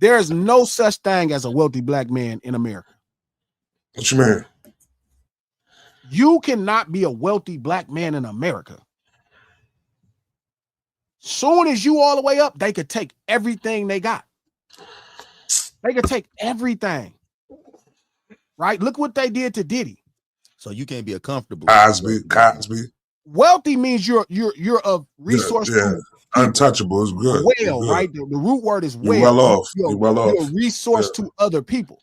There is no such thing as a wealthy black man in America. What you mean? You cannot be a wealthy black man in America. Soon as you all the way up, they could take everything they got. They could take everything. Right? Look what they did to Diddy. So you can't be a comfortable. Cosby. Wealthy means you're a resource. Yeah. Untouchable is good. Well, right? The root word is well. You're well off. You're well off. You're a resource to other people.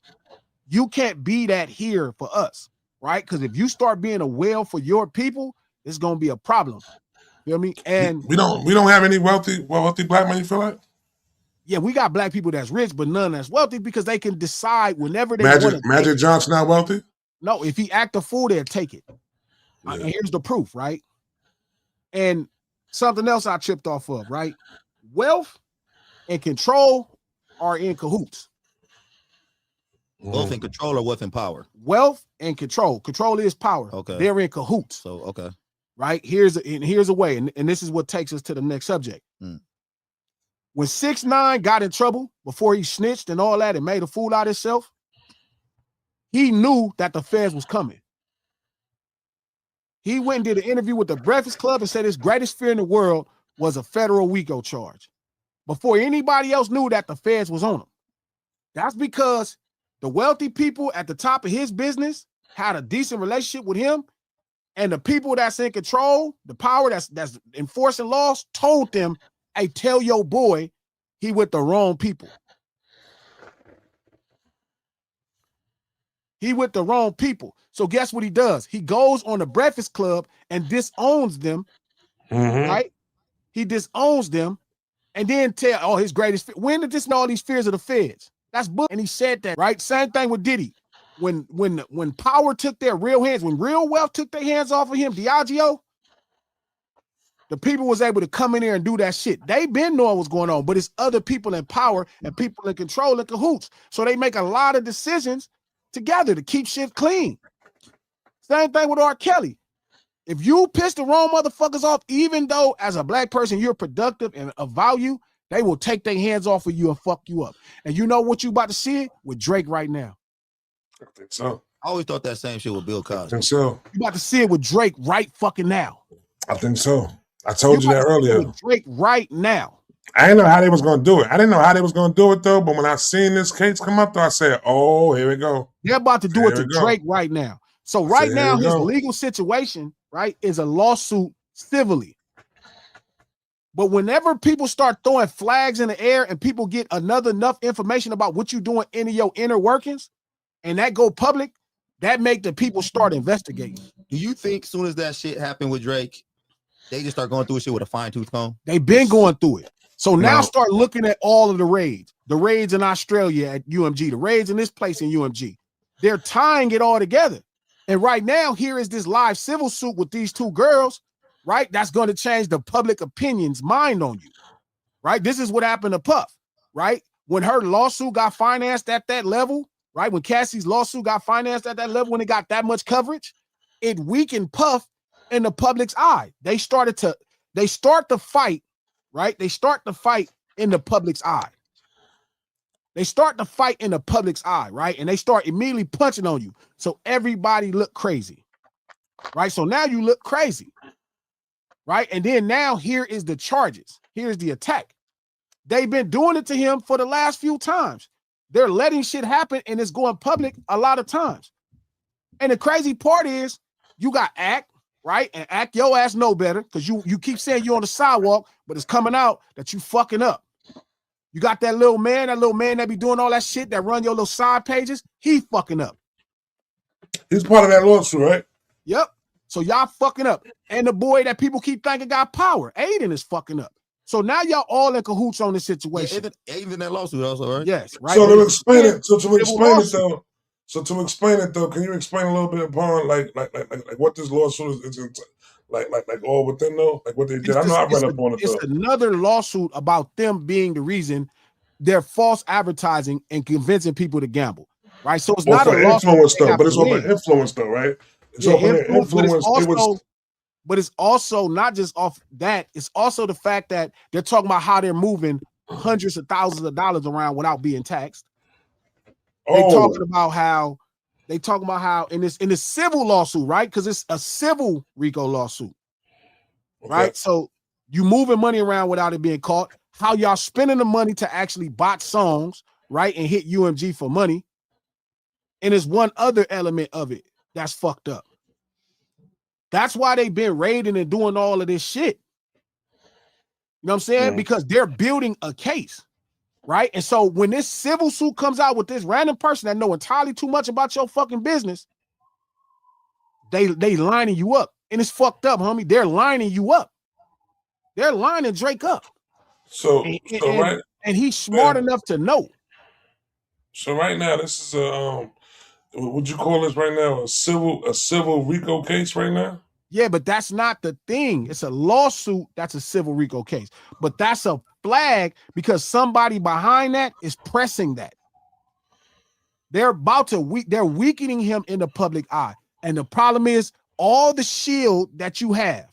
You can't be that here for us, right? Because if you start being a well for your people, it's gonna be a problem. You know what I mean? And we don't have any wealthy black men, you feel like? Yeah, we got black people that's rich, but none that's wealthy because they can decide whenever they want to. Magic Johnson not wealthy? No, if he act a fool, they'll take it. Yeah. And here's the proof, right? And something else I tripped off of, right? Wealth and control are in cahoots. Wealth and control or wealth and power? Wealth and control. Control is power. Okay. They're in cahoots. So, okay. Right? Here's a way, and this is what takes us to the next subject. When 6ix9ine got in trouble before he snitched and all that and made a fool out of himself, he knew that the feds was coming. He went and did an interview with the Breakfast Club and said his greatest fear in the world was a federal RICO charge before anybody else knew that the feds was on him. That's because the wealthy people at the top of his business had a decent relationship with him, and the people that's in control, the power that's enforcing laws, told them, hey, tell your boy he with the wrong people. He with the wrong people. So guess what he does? He goes on the Breakfast Club and disowns them, right? He disowns them and then tell, his greatest fear. When did this know all these fears of the feds? That's bull. And he said that, right? Same thing with Diddy. When power took their real hands, when real wealth took their hands off of him, Diageo, the people was able to come in there and do that shit. They been knowing what's going on, but it's other people in power and people in control and cahoots. So they make a lot of decisions together to keep shit clean. Same thing with R. Kelly. If you piss the wrong motherfuckers off, even though as a black person you're productive and of value, they will take their hands off of you and fuck you up. And you know what you about to see with Drake right now? I think so. I always thought that same shit with Bill Cosby. I think so. You about to see it with Drake right fucking now. I think so. I told you that earlier. With Drake right now. I didn't know how they was going to do it. I didn't know how they was going to do it, though. But when I seen this case come up, though, I said, oh, here we go. They're about to do it to Drake right now. So right now, his legal situation, right, is a lawsuit civilly. But whenever people start throwing flags in the air and people get enough information about what you're doing in your inner workings, and that go public, that make the people start investigating. Do you think as soon as that shit happened with Drake, they just start going through shit with a fine-tooth comb? They've been going through it. So now start looking at all of the raids in Australia at UMG, the raids in this place in UMG. They're tying it all together. And right now, here is this live civil suit with these two girls, right? That's going to change the public opinion's mind on you, right? This is what happened to Puff, right? When her lawsuit got financed at that level, right? When Cassie's lawsuit got financed at that level, when it got that much coverage, it weakened Puff in the public's eye. They start the fight, right? They start the fight in the public's eye. They start the fight in the public's eye, right? And they start immediately punching on you. So everybody look crazy, right? So now you look crazy, right? And then now here is the charges. Here's the attack. They've been doing it to him for the last few times. They're letting shit happen and it's going public a lot of times. And the crazy part is you got Act, right? And Act your ass know better because you keep saying you're on the sidewalk, but it's coming out that you fucking up. You got that little man that be doing all that shit that run your little side pages. He fucking up. He's part of that lawsuit, right? Yep. So y'all fucking up. And the boy that people keep thinking got power, Adin, is fucking up. So now y'all all in cahoots on this situation. Yeah, even that lawsuit also, right? Yes, right. So to explain it though, can you explain a little bit upon like what this lawsuit is like all within though? Like what they did. I know I read up on it though. It's another lawsuit about them being the reason they're false advertising and convincing people to gamble. Right. So it's not a lawsuit influence though, but it's over influence though, right? It's over influence. But it's also not just off that. It's also the fact that they're talking about how they're moving hundreds of thousands of dollars around without being taxed. Oh. They talking about how in this civil lawsuit, right? Because it's a civil RICO lawsuit, right? So you moving money around without it being caught. How y'all spending the money to actually bot songs, right, and hit UMG for money. And there's one other element of it that's fucked up. That's why they've been raiding and doing all of this shit. You know what I'm saying? Because they're building a case, right? And so when this civil suit comes out with this random person that know entirely too much about your fucking business, they lining you up. And it's fucked up, homie. They're lining you up. They're lining Drake up. And he's smart enough to know. So right now, this is a would you call this right now a civil RICO case right now? Yeah, but that's not the thing. It's a lawsuit. That's a civil RICO case. But that's a flag because somebody behind that is pressing that. They're they're weakening him in the public eye. And the problem is all the shield that you have,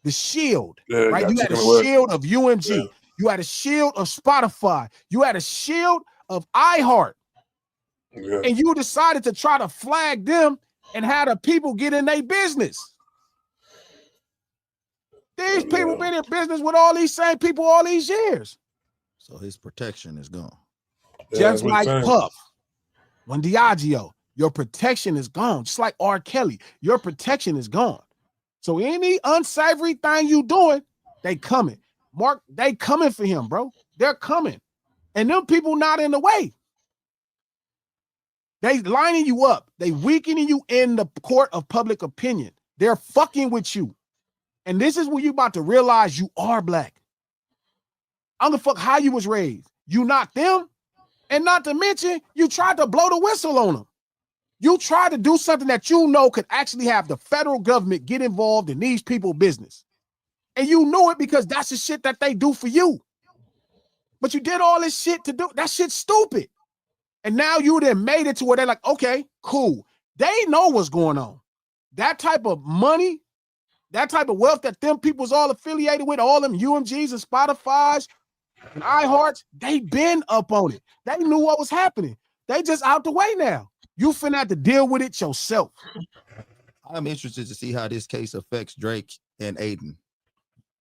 the shield, right? You had a shield of UMG. Yeah. You had a shield of Spotify. You had a shield of iHeart. Yeah. And you decided to try to flag them and have the people get in their business. These people been in business with all these same people all these years. So his protection is gone. Just like Puff, when Diageo, your protection is gone. Just like R. Kelly, your protection is gone. So any unsavory thing you doing, they coming. Mark, they coming for him, bro. They're coming. And them people not in the way. They lining you up. They weakening you in the court of public opinion. They're fucking with you. And this is when you about to realize you are black. I don't give a fuck how you was raised. You not them. And not to mention, you tried to blow the whistle on them. You tried to do something that you know could actually have the federal government get involved in these people's business. And you knew it because that's the shit that they do for you. But you did all this shit to do, that shit's stupid. And now you then made it to where they're like, okay, cool. They know what's going on. That type of money, that type of wealth that them people's all affiliated with, all them UMGs and Spotify's and iHearts, they been up on it. They knew what was happening. They just out the way now. You finna have to deal with it yourself. I'm interested to see how this case affects Drake and Adin.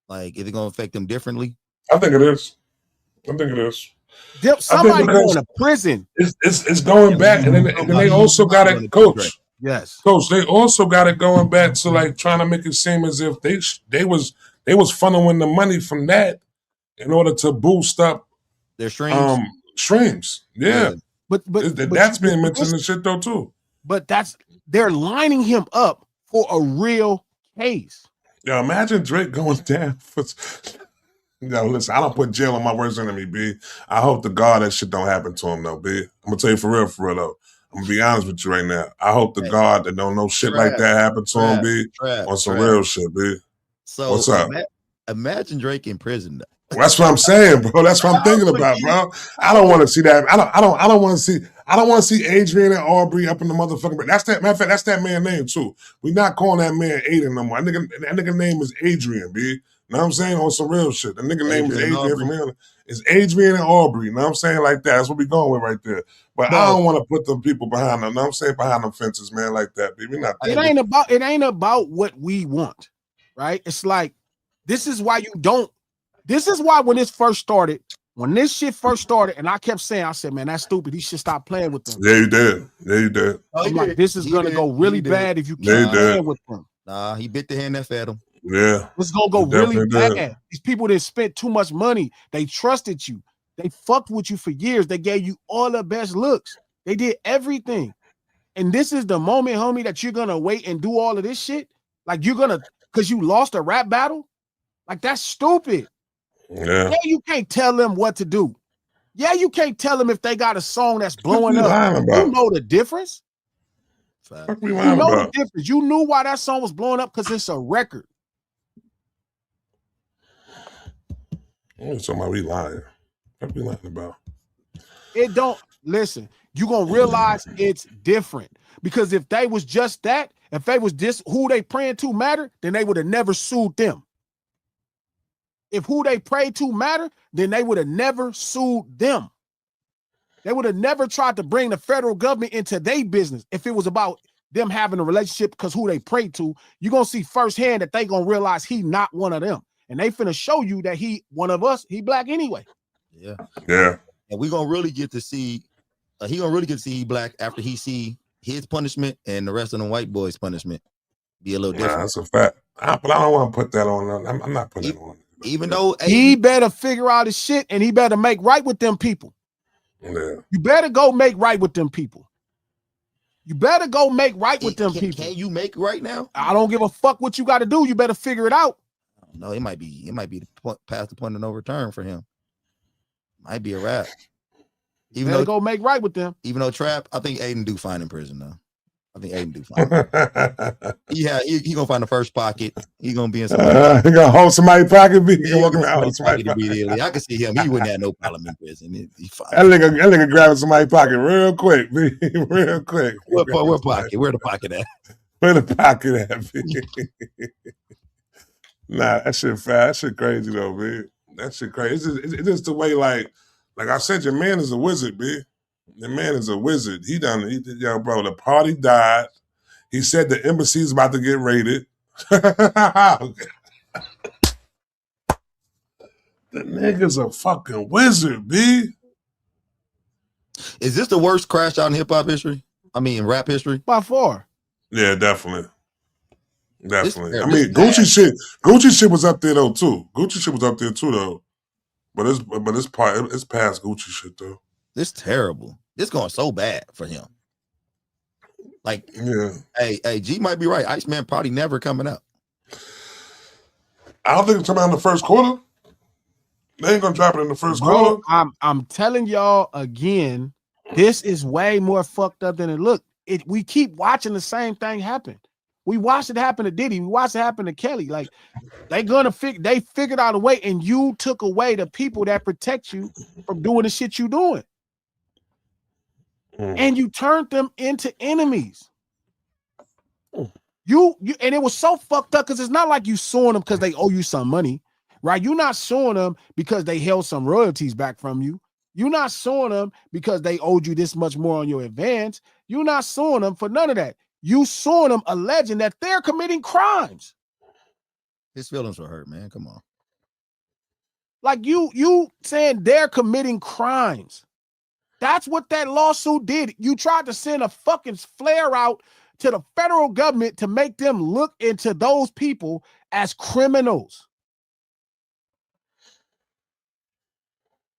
Like, is it gonna affect them differently? I think it is. Somebody going to prison. It's going back, and then they also got it, Coach. Yes, Coach. They also got it going back to like trying to make it seem as if they was funneling the money from that in order to boost up their streams. Streams, yeah. But that's being mentioned in shit though too. But they're lining him up for a real case. Yeah, imagine Drake going down for. Listen, I don't put jail on my worst enemy, B. I hope to God that shit don't happen to him, though, B. I'm gonna tell you for real, though. I'm gonna be honest with you right now. I hope to God that don't know shit like that happen to him, B. On some real shit, B. So what's up? Imagine Drake in prison, though. Well, that's what I'm saying, bro. That's what I'm thinking about, bro. I don't want to see that. I don't want to see Adrian and Aubrey up in the motherfucking. But that's that. Matter of fact, that's that man's name too. We not calling that man Adin no more. That nigga name is Adrian, B. You know what I'm saying? On some real shit. The nigga name is Adrian from here. It's Adrian and Aubrey. You know what I'm saying? Like that. That's what we going with right there. But I don't want to put the people behind them. You know what I'm saying? Behind them fences, man, like that. B. We not. It ain't about what we want, right? It's like this is why when this first started, when this shit first started, and I kept saying, I said, man, that's stupid. He should stop playing with them. Yeah, you did. I'm like, this is gonna go really bad if you keep playing with them. Nah, he bit the hand that fed him. Yeah. It's gonna go really bad. These people that spent too much money, they trusted you. They fucked with you for years. They gave you all the best looks. They did everything. And this is the moment, homie, that you're gonna wait and do all of this shit. Like because you lost a rap battle. Like that's stupid. Yeah, you can't tell them what to do. Yeah, you can't tell them if they got a song that's blowing up. You know the difference. You know the difference. You knew why that song was blowing up because it's a record. So we lying. What we lying about? It don't listen. You gonna realize it's different because if they was just that, if they was just who they praying to matter, then they would have never sued them. if who they pray to matter, then they would have never sued them. They would have never tried to bring the federal government into their business if it was about them having a relationship because who they pray to. You're going to see firsthand that they going to realize he not one of them. And they finna show you that he one of us. He black anyway. Yeah. Yeah. And we going to really get to see, he going to really get to see he black after he see his punishment and the rest of the white boys' punishment be a little different. Nah, that's a fact. But I don't want to put that on. I'm not putting it on. Even though he better figure out his shit and he better make right with them people. Yeah. You better go make right with them people. You better go make right with them people. Can you make right now? I don't give a fuck what you got to do. You better figure it out. No, it might be past the point of no return for him. Might be a wrap. Even though go make right with them. Even though Trap, I think Adin do fine in prison though. I think Adin do fine. he gonna find the first pocket. He gonna be in somebody's he gonna hold somebody's pocket. He gonna walk around pocket immediately. I can see him. He wouldn't have no problem in prison. He fine. That nigga grabbing somebody's pocket real quick, real quick. What pocket? Where the pocket at? Where the pocket at, B? Nah, that shit fast. That shit crazy though, man. That shit crazy. It's just the way, like I said, your man is a wizard, B. The man is a wizard. Yo, bro, the party died. He said the embassy's about to get raided. The nigga's a fucking wizard, B. Is this the worst crash out in hip-hop history? I mean, rap history? By far. Yeah, definitely. Definitely. I mean, Gucci shit was up there though, too. Gucci shit was up there too, though. But it's past Gucci shit though. This terrible. This going so bad for him. Like, yeah. Hey, G might be right. Iceman probably never coming out. I don't think it's coming out in the first quarter. They ain't gonna drop it in the first quarter. I'm telling y'all again, this is way more fucked up than it looked. We keep watching the same thing happen. We watched it happen to Diddy. We watched it happen to Kelly. Like they figured out a way, and you took away the people that protect you from doing the shit you doing. And you turned them into enemies. You and it was so fucked up because it's not like you suing them because they owe you some money, right? You're not suing them because they held some royalties back from you. You're not suing them because they owed you this much more on your advance. You're not suing them for none of that. You suing them alleging that they're committing crimes. His feelings were hurt, man. Come on. Like you saying they're committing crimes. That's what that lawsuit did. You tried to send a fucking flare out to the federal government to make them look into those people as criminals.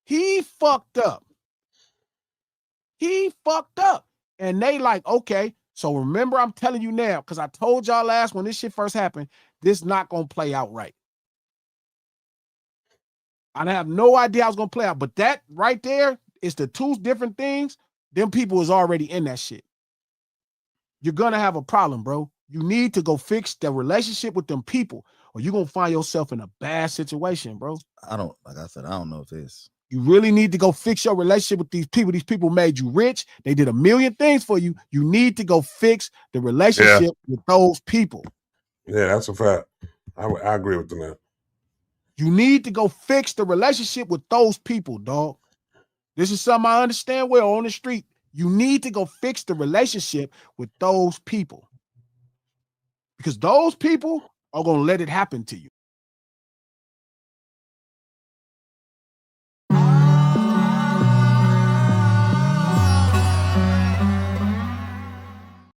He fucked up. He fucked up. And they like, okay, so remember I'm telling you now, because I told y'all last when this shit first happened, this not going to play out right. I have no idea how it's going to play out, but that right there is the two different things. Them people is already in that shit. You're going to have a problem, bro. You need to go fix the relationship with them people or you're going to find yourself in a bad situation, bro. Like I said, I don't know if this. You really need to go fix your relationship with these people. These people made you rich. They did a million things for you. You need to go fix the relationship with those people. Yeah, that's a fact. I agree with that. You need to go fix the relationship with those people, dog. This is something I understand well on the street. You need to go fix the relationship with those people. Because those people are going to let it happen to you.